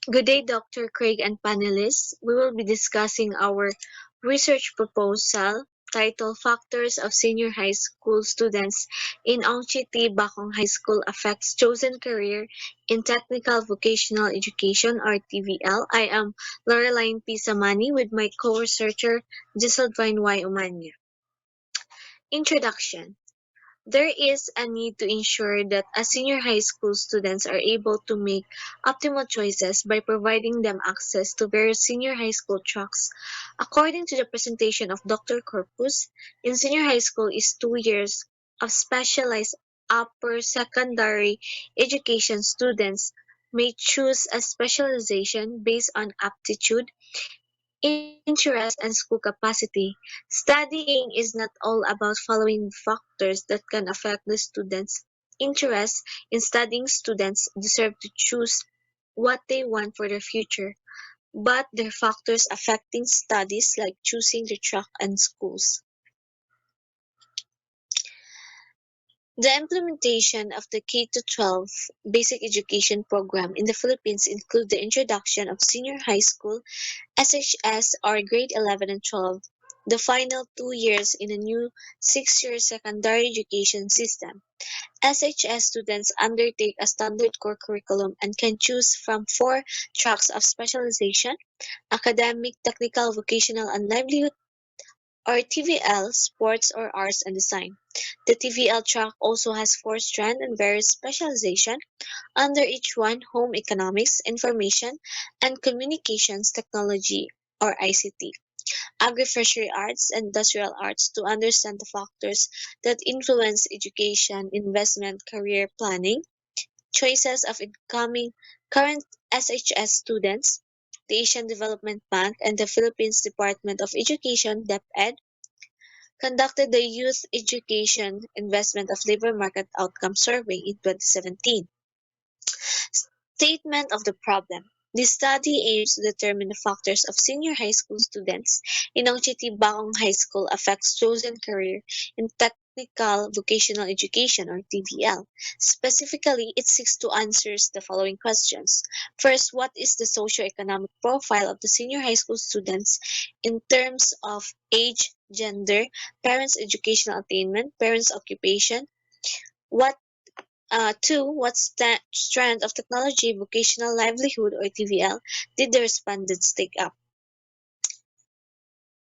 Good day, Dr. Craig and panelists. We will be discussing our research proposal titled Factors of Senior High School Students in Ongchiti Bakong High School Affects Chosen Career in Technical Vocational Education or TVL. I am Laureline P. Samani with my co-researcher Giseldine Y. Umanya. Introduction. There is a need to ensure that senior high school students are able to make optimal choices by providing them access to various senior high school tracks. According to the presentation of Dr. Corpus, in senior high school is 2 years of specialized upper secondary education. Students may choose a specialization based on aptitude, interest, and school capacity. Studying is not all about following factors that can affect the students' interest in studying. Students deserve to choose what they want for their future, but there are factors affecting studies like choosing the track and schools. The implementation of the K-12 basic education program in the Philippines include the introduction of senior high school SHS or grade 11 and 12, the final 2 years in a new 6-year secondary education system. SHS students undertake a standard core curriculum and can choose from 4 tracks of specialization: academic, technical, vocational, and livelihood, or TVL, sports or arts and design. The TVL track also has 4 strands and various specialization under each one: home economics, information and communications technology or ICT, agri-fishery arts, and industrial arts. To understand the factors that influence education, investment, career planning, choices of incoming current SHS students, the Asian Development Bank and the Philippines Department of Education (DepEd) conducted the Youth Education Investment of Labor Market Outcome Survey in 2017. Statement of the problem. This study aims to determine the factors of senior high school students in Ongchiti Bakong High School affects chosen career in technical vocational education or TVL. Specifically, it seeks to answer the following questions. First, what is the socioeconomic profile of the senior high school students in terms of age, gender, parents' educational attainment, parents' occupation? What 2. What strand of technology, vocational, livelihood, or TVL did the respondents take up?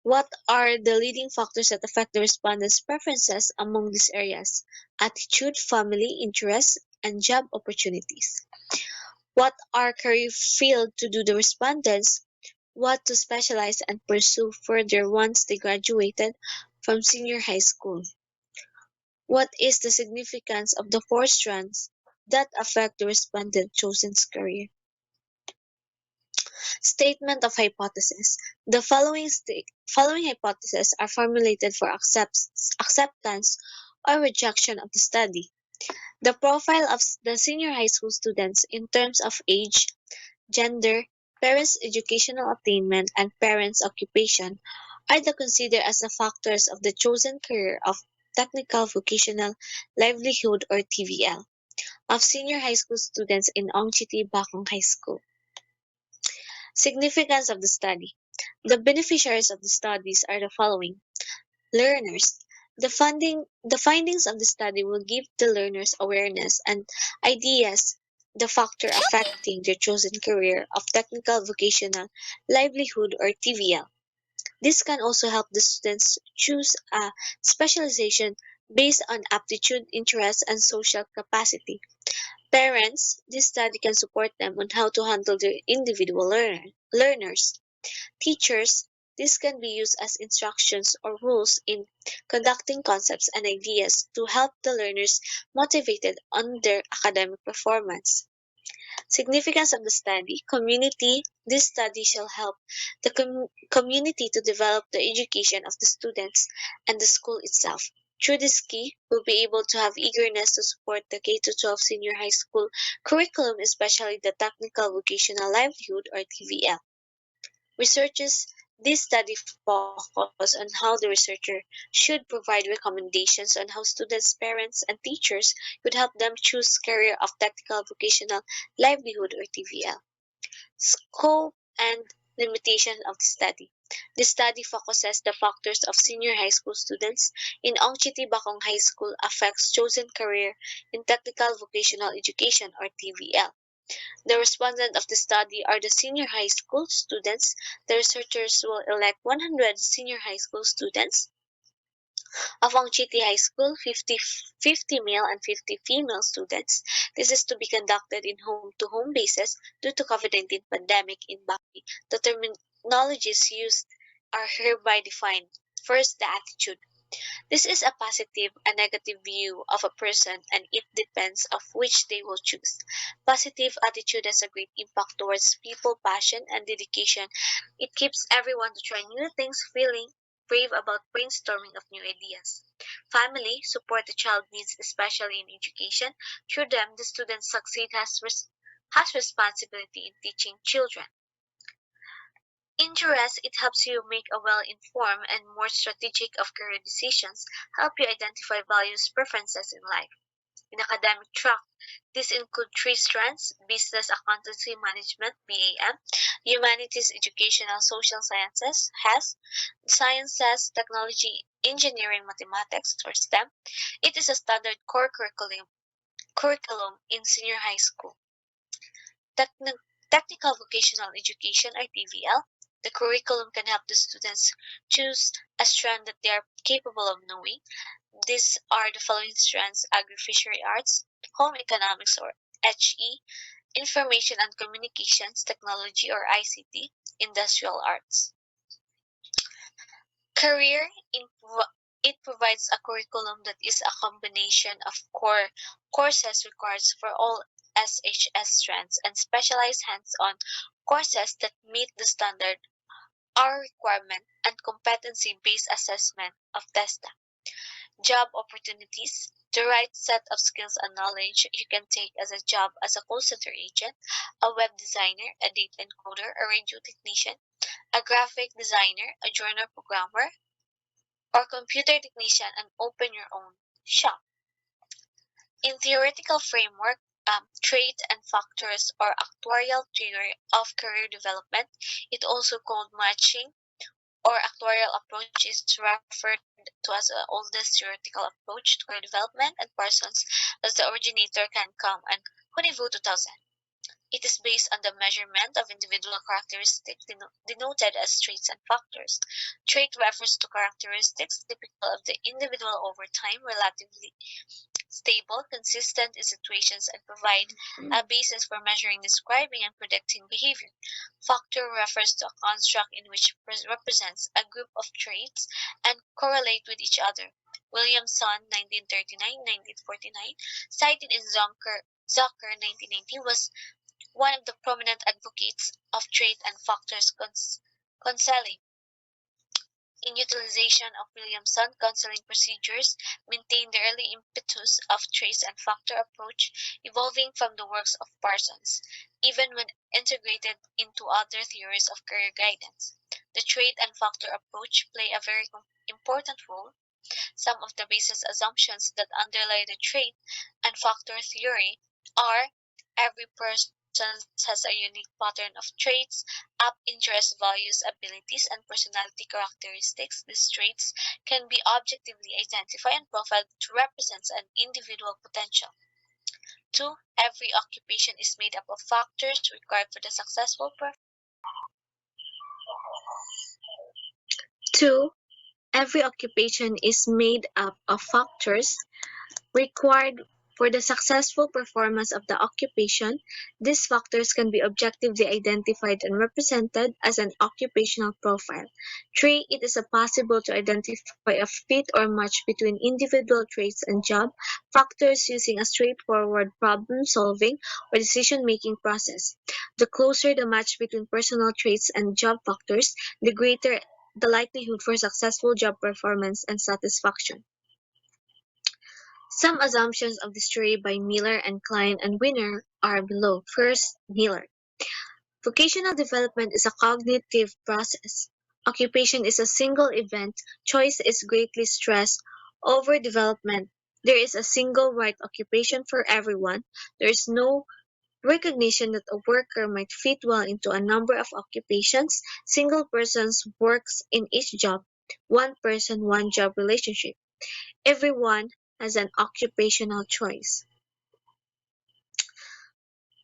What are the leading factors that affect the respondents' preferences among these areas? Attitude, family, interests, and job opportunities. What are career field to do the respondents? What to specialize and pursue further once they graduated from senior high school? What is the significance of the 4 strands that affect the respondent chosen's career? Statement of hypothesis. The following hypotheses are formulated for acceptance or rejection of the study. The profile of the senior high school students in terms of age, gender, parents' educational attainment, and parents' occupation are considered as the factors of the chosen career of technical, vocational, livelihood, or TVL of senior high school students in Ongchiti Bakong High School. Significance of the study. The beneficiaries of the studies are the following: learners. The findings of the study will give the learners awareness and ideas the factor affecting their chosen career of technical, vocational, livelihood, or TVL. This can also help the students choose a specialization based on aptitude, interest, and social capacity. Parents, this study can support them on how to handle their individual learners. Teachers, this can be used as instructions or rules in conducting concepts and ideas to help the learners motivated on their academic performance. Significance of the study. Community. This study shall help the community to develop the education of the students and the school itself. Through this key, we'll be able to have eagerness to support the K-12 senior high school curriculum, especially the technical vocational livelihood or TVL. Researchers, this study focus on how the researcher should provide recommendations on how students, parents, and teachers could help them choose career of technical, vocational, livelihood, or TVL. Scope and limitation of the study. The study focuses the factors of senior high school students in Ongchiti Bakong High School affects chosen career in technical vocational education or TVL. The respondent of the study are the senior high school students. The researchers will elect 100 senior high school students of Ongchiti High School, 50 male and 50 female students. This is to be conducted in home-to-home basis due to COVID-19 pandemic in Baki. The terminologies used are hereby defined. First, the attitude. This is a positive and negative view of a person and it depends of which they will choose. Positive attitude has a great impact towards people, passion and dedication. It keeps everyone to try new things, feeling brave about brainstorming of new ideas. Family support the child needs, especially in education. Through them, the student succeed has responsibility in teaching children. Interest, it helps you make a well-informed and more strategic of career decisions, help you identify values, preferences in life. In academic track, these include three strands: business, accountancy, management, BAM; humanities, educational, social sciences, has; sciences, technology, engineering, mathematics, or STEM. It is a standard core curriculum in senior high school. Techni- Technical vocational education or TVL. The curriculum can help the students choose a strand that they are capable of knowing. These are the following strands: agri-fishery arts, home economics or HE, information and communications technology or ICT, industrial arts. Career in, it provides a curriculum that is a combination of core courses required for all SHS strands and specialized hands-on courses that meet the standard R requirement and competency-based assessment of TESTA. Job opportunities. The right set of skills and knowledge you can take as a job as a call center agent, a web designer, a data encoder, a radio technician, a graphic designer, a journal programmer, or computer technician and open your own shop. In theoretical framework, trait and factors or actuarial theory of career development, it also called matching or actuarial approach is referred to as the oldest theoretical approach to career development and Parsons as the originator can come and Hunivu 2000. It is based on the measurement of individual characteristics denoted as traits and factors. Trait refers to characteristics typical of the individual over time, relatively stable, consistent in situations, and provide a basis for measuring, describing, and predicting behavior. Factor refers to a construct in which represents a group of traits and correlate with each other. Williamson, 1939-1949, cited in Zucker 1990, was one of the prominent advocates of trait and factors counseling. In utilization of Williamson counseling procedures, maintained the early impetus of trace and factor approach evolving from the works of Parsons, even when integrated into other theories of career guidance. The trait and factor approach play a very important role. Some of the basis assumptions that underlie the trait and factor theory are: every person has a unique pattern of traits, up interest, values, abilities, and personality characteristics. These traits can be objectively identified and profiled to represent an individual potential. 2. Every occupation is made up of factors required for the successful performance. 2. Every occupation is made up of factors required for the successful performance of the occupation. These factors can be objectively identified and represented as an occupational profile. 3. It is possible to identify a fit or match between individual traits and job factors using a straightforward problem-solving or decision-making process. The closer the match between personal traits and job factors, the greater the likelihood for successful job performance and satisfaction. Some assumptions of this theory by Miller and Klein and Winner are below. First, Miller. Vocational development is a cognitive process. Occupation is a single event. Choice is greatly stressed over development. There is a single right occupation for everyone. There is no recognition that a worker might fit well into a number of occupations, single persons works in each job, one person, one job relationship. Everyone has an occupational choice.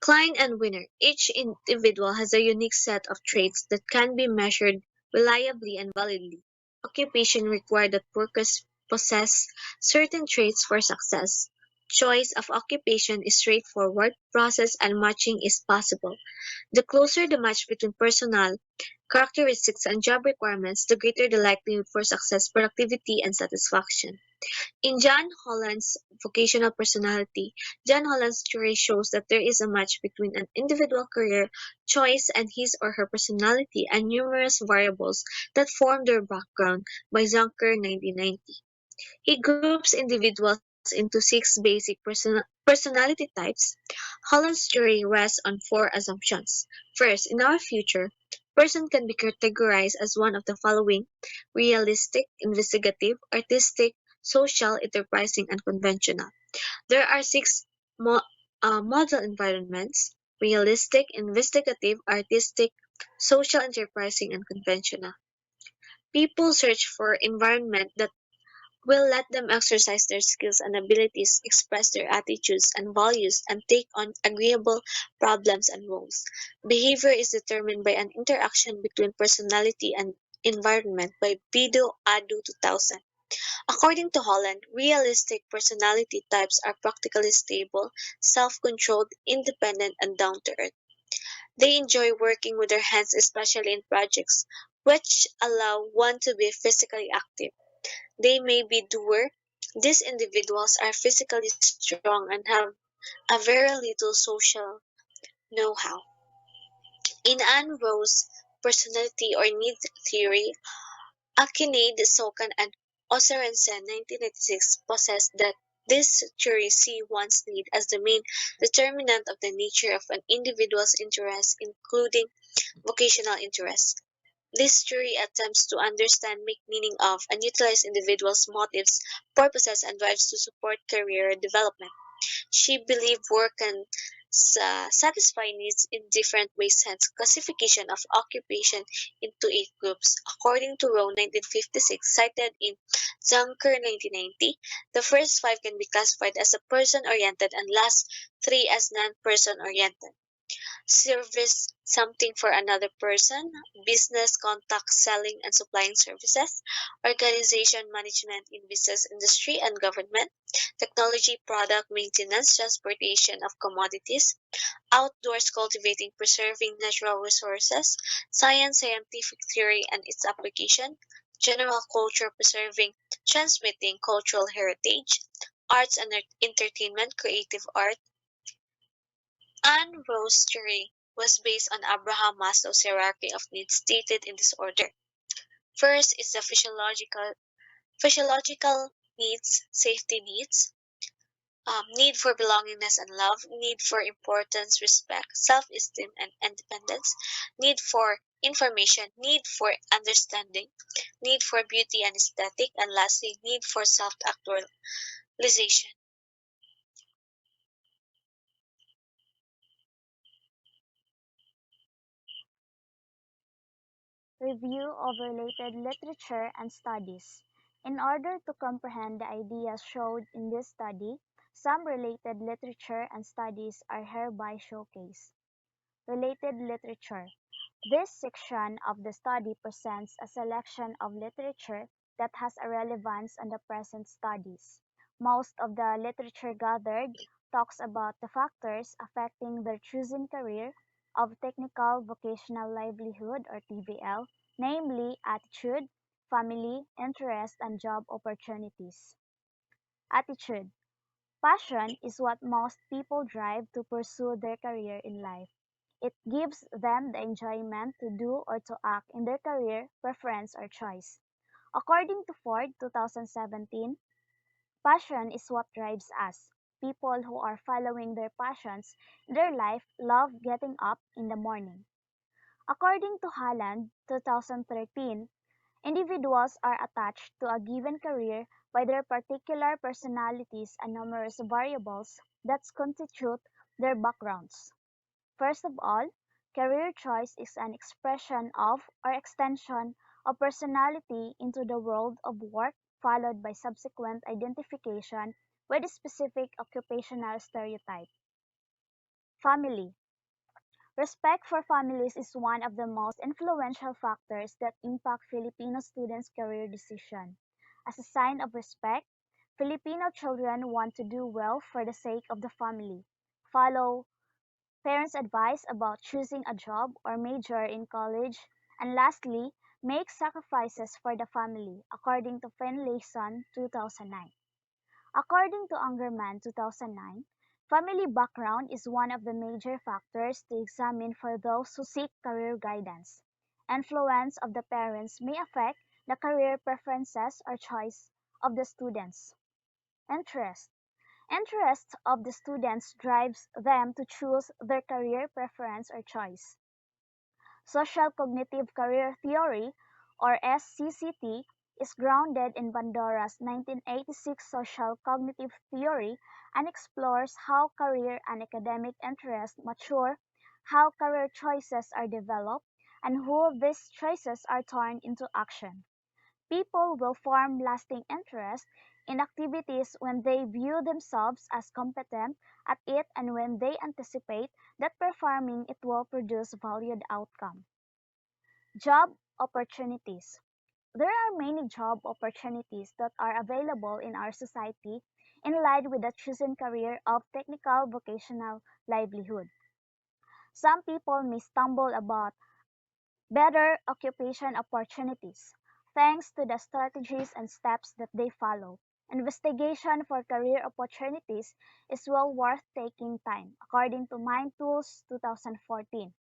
Client and winner. Each individual has a unique set of traits that can be measured reliably and validly. Occupation requires that workers possess certain traits for success. Choice of occupation is straightforward, process and matching is possible. The closer the match between personal characteristics and job requirements, the greater the likelihood for success, productivity, and satisfaction. In John Holland's Vocational Personality, John Holland's theory shows that there is a match between an individual career choice and his or her personality and numerous variables that form their background by Zunker 1990. He groups individuals into six basic personality types. Holland's theory rests on four assumptions. First, in our future, person can be categorized as one of the following: realistic, investigative, artistic, social, enterprising, and conventional. There are six mo- model environments: realistic, investigative, artistic, social, enterprising, and conventional. People search for environment that will let them exercise their skills and abilities, express their attitudes and values, and take on agreeable problems and roles. Behavior is determined by an interaction between personality and environment by Bido Adu 2000. According to Holland, realistic personality types are practically stable, self-controlled, independent, and down-to-earth. They enjoy working with their hands, especially in projects which allow one to be physically active. They may be doer. These individuals are physically strong and have a very little social know-how. In Anne Rose's personality or need theory, Akinade, Sokan, and Osserensen 1996 possessed that this theory see one's need as the main determinant of the nature of an individual's interests, including vocational interests. This theory attempts to understand, make meaning of, and utilize individuals' motives, purposes, and drives to support career development. She believed work can satisfy needs in different ways, hence classification of occupation into eight groups. According to Rowe 1956, cited in Zunker 1990, the first five can be classified as a person-oriented and last three as non-person-oriented. Service something for another person, business contact selling and supplying services, organization management in business industry and government, technology product maintenance, transportation of commodities, outdoors cultivating preserving natural resources, science scientific theory and its application, general culture preserving transmitting cultural heritage, arts and entertainment creative art. Anne Rose's theory was based on Abraham Maslow's hierarchy of needs stated in this order. First is the physiological needs, safety needs, need for belongingness and love, need for importance, respect, self-esteem and independence, need for information, need for understanding, need for beauty and aesthetic, and lastly, need for self-actualization. Review of related literature and studies. In order to comprehend the ideas showed in this study, some related literature and studies are hereby showcased. Related literature. This section of the study presents a selection of literature that has a relevance on the present studies. Most of the literature gathered talks about the factors affecting their choosing career of technical vocational livelihood or TVL, namely attitude, family, interest, and job opportunities. Attitude. Passion is what most people drive to pursue their career in life. It gives them the enjoyment to do or to act in their career, preference, or choice. According to Ford 2017, passion is what drives us. People who are following their passions in their life love getting up in the morning. According to Holland 2013, individuals are attached to a given career by their particular personalities and numerous variables that constitute their backgrounds. First of all, career choice is an expression of or extension of personality into the world of work, followed by subsequent identification with a specific occupational stereotype. Family. Respect for families is one of the most influential factors that impact Filipino students' career decision. As a sign of respect, Filipino children want to do well for the sake of the family, follow parents' advice about choosing a job or major in college, and lastly, make sacrifices for the family, according to Finlayson 2009. According to Ungerman 2009, family background is one of the major factors to examine for those who seek career guidance. Influence of the parents may affect the career preferences or choice of the students. Interest. Interest of the students drives them to choose their career preference or choice. Social Cognitive Career Theory, or SCCT, is grounded in Bandora's 1986 social cognitive theory and explores how career and academic interests mature, how career choices are developed, and how these choices are turned into action. People will form lasting interest in activities when they view themselves as competent at it and when they anticipate that performing it will produce valued outcome. Job opportunities. There are many job opportunities that are available in our society in line with the chosen career of technical vocational livelihood. Some people may stumble about better occupation opportunities thanks to the strategies and steps that they follow. Investigation for career opportunities is well worth taking time, according to Mind Tools 2014.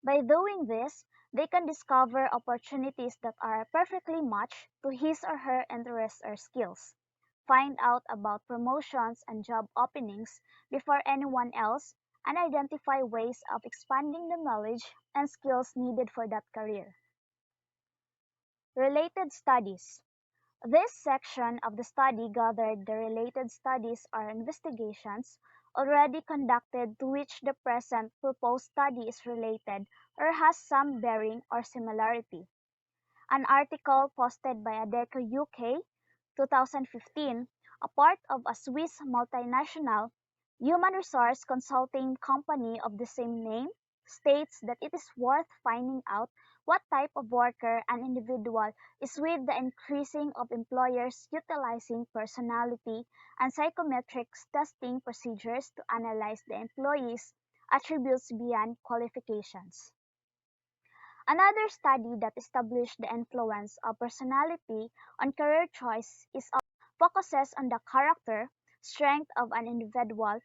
By doing this, they can discover opportunities that are perfectly matched to his or her interests or skills, find out about promotions and job openings before anyone else, and identify ways of expanding the knowledge and skills needed for that career. Related studies. This section of the study gathered the related studies or investigations already conducted to which the present proposed study is related or has some bearing or similarity. An article posted by Adecco UK 2015, a part of a Swiss multinational human resource consulting company of the same name, states that it is worth finding out what type of worker an individual is with the increasing of employers utilizing personality and psychometrics testing procedures to analyze the employee's attributes beyond qualifications. Another study that established the influence of personality on career choice is focuses on the character, strength of an individual,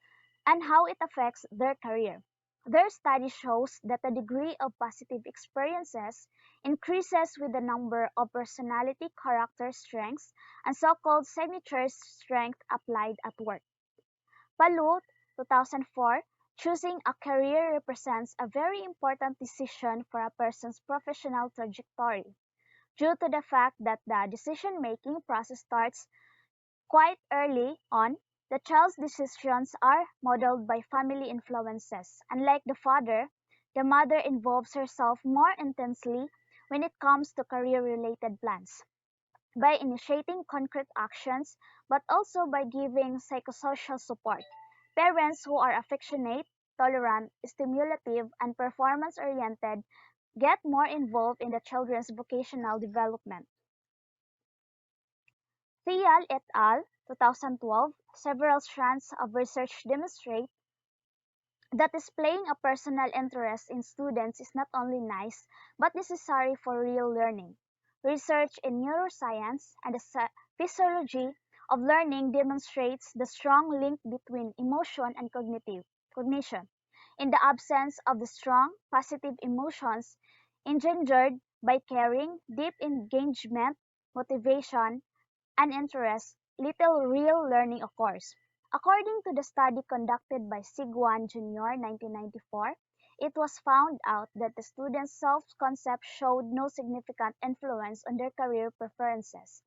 and how it affects their career. Their study shows that the degree of positive experiences increases with the number of personality character strengths and so-called signature strength applied at work. Palut, 2004, choosing a career represents a very important decision for a person's professional trajectory, due to the fact that the decision-making process starts quite early on. The child's decisions are modeled by family influences. Unlike the father, the mother involves herself more intensely when it comes to career-related plans by initiating concrete actions, but also by giving psychosocial support. Parents who are affectionate, tolerant, stimulative, and performance oriented get more involved in the children's vocational development. Thial et al. 2012, several strands of research demonstrate that displaying a personal interest in students is not only nice, but necessary for real learning. Research in neuroscience and the physiology of learning demonstrates the strong link between emotion and cognition. In the absence of the strong, positive emotions engendered by caring, deep engagement, motivation, and interest, little real learning occurs. According to the study conducted by Sigwan Jr. 1994, it was found out that the students' self-concept showed no significant influence on their career preferences.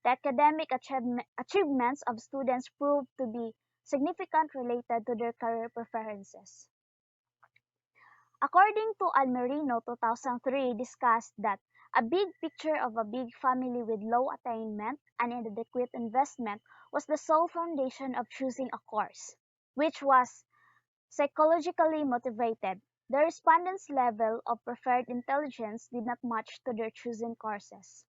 The academic achievements of students proved to be significantly related to their career preferences. According to Almerino 2003 discussed that a big picture of a big family with low attainment and inadequate investment was the sole foundation of choosing a course, which was psychologically motivated. The respondents' level of preferred intelligence did not match to their chosen courses.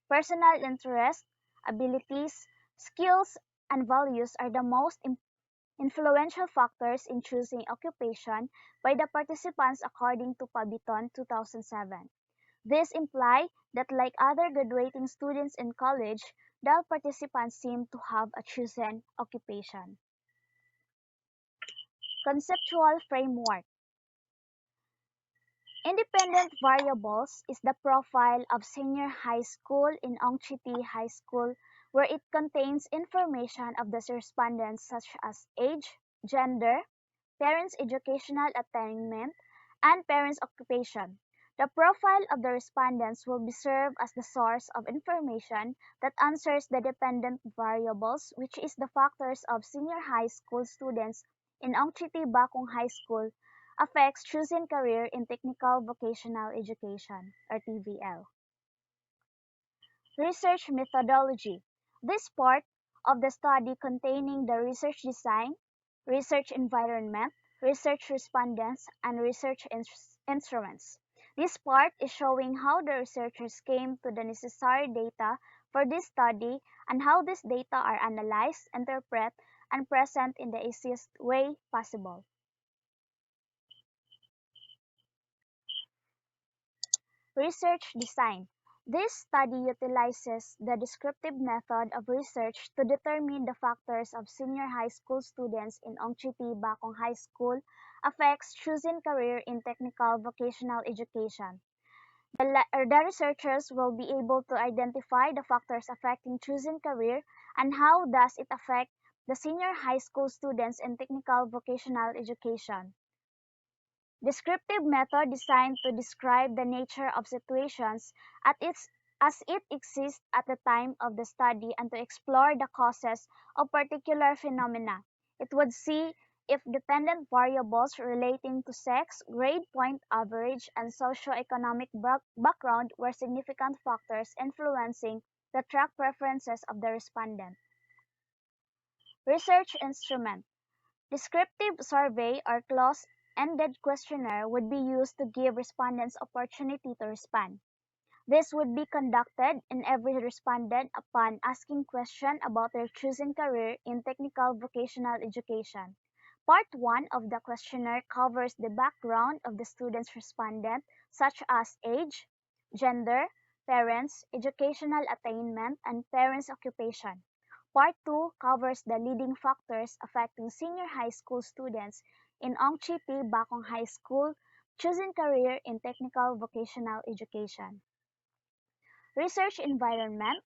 Personal interests, abilities, skills, and values are the most influential factors in choosing occupation by the participants according to Pabiton 2007. This implies that like other graduating students in college, the participants seem to have a chosen occupation. Conceptual Framework. Independent variables is the profile of senior high school in Ongchiti High School, where it contains information of the respondents such as age, gender, parents' educational attainment, and parents' occupation. The profile of the respondents will be served as the source of information that answers the dependent variables, which is the factors of senior high school students in Ongchiti Bakong High School affects choosing career in technical vocational education or TVL. Research methodology. This part of the study containing the research design, research environment, research respondents, and research instruments. This part is showing how the researchers came to the necessary data for this study and how these data are analyzed, interpreted, and present in the easiest way possible. Research design. This study utilizes the descriptive method of research to determine the factors of senior high school students in Ongchiti Bakong High School affects choosing career in technical vocational education. The researchers will be able to identify the factors affecting choosing career and how does it affect the senior high school students in technical vocational education. Descriptive method designed to describe the nature of situations at its, as it exists at the time of the study and to explore the causes of particular phenomena. It would see if dependent variables relating to sex, grade point average, and socioeconomic background were significant factors influencing the track preferences of the respondent. Research instrument. Descriptive survey or close-ended questionnaire would be used to give respondents opportunity to respond. This would be conducted in every respondent upon asking questions about their chosen career in technical vocational education. Part 1 of the questionnaire covers the background of the student's respondent, such as age, gender, parents, educational attainment, and parents' occupation. Part 2 covers the leading factors affecting senior high school students in Ongchi T. Bakong High School choosing career in technical vocational education. Research environment.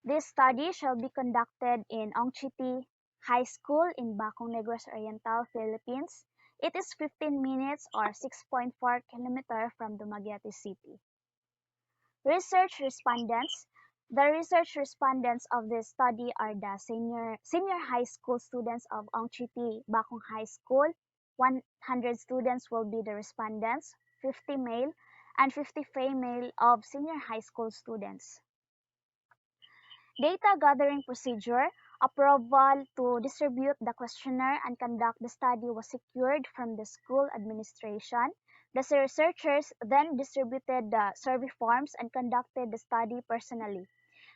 This study shall be conducted in Ongchiti High School in Bacong Negros Oriental, Philippines. It is 15 minutes or 6.4 kilometers from Dumaguete City. Research respondents. The research respondents of this study are the senior high school students of Ongchiti Bacong High School. 100 students will be the respondents, 50 male and 50 female of senior high school students. Data gathering procedure, approval to distribute the questionnaire and conduct the study was secured from the school administration. The researchers then distributed the survey forms and conducted the study personally.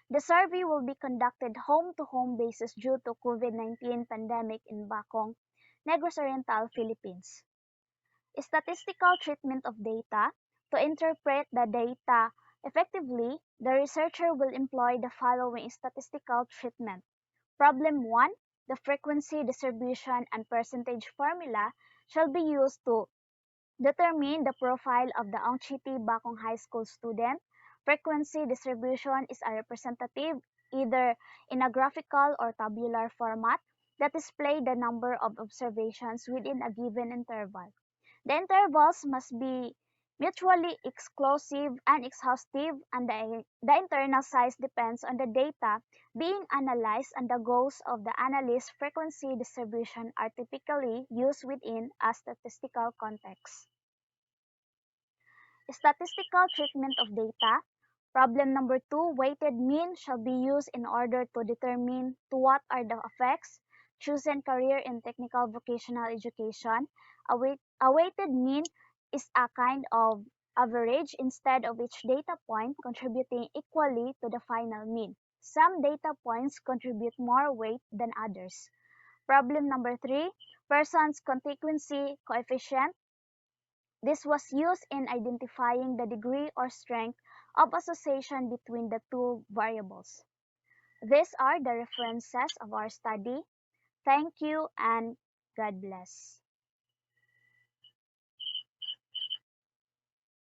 The survey will be conducted home-to-home basis due to COVID-19 pandemic in Bacong, Negros Oriental, Philippines. Statistical treatment of data. To interpret the data effectively, the researcher will employ the following statistical treatment. Problem 1. The frequency distribution and percentage formula shall be used to determine the profile of the Ongchiti Bakong High School student. Frequency distribution is a representative either in a graphical or tabular format that display the number of observations within a given interval. The intervals must be mutually exclusive and exhaustive, and the internal size depends on the data being analyzed, and the goals of the analysis frequency distribution are typically used within a statistical context. Statistical treatment of data. Problem number 2, weighted mean shall be used in order to determine to what are the effects chosen career in technical vocational education. A weighted mean is a kind of average instead of each data point contributing equally to the final mean. Some data points contribute more weight than others. Problem number 3, person's contiguency coefficient. This was used in identifying the degree or strength of association between the two variables. These are the references of our study. Thank you and God bless.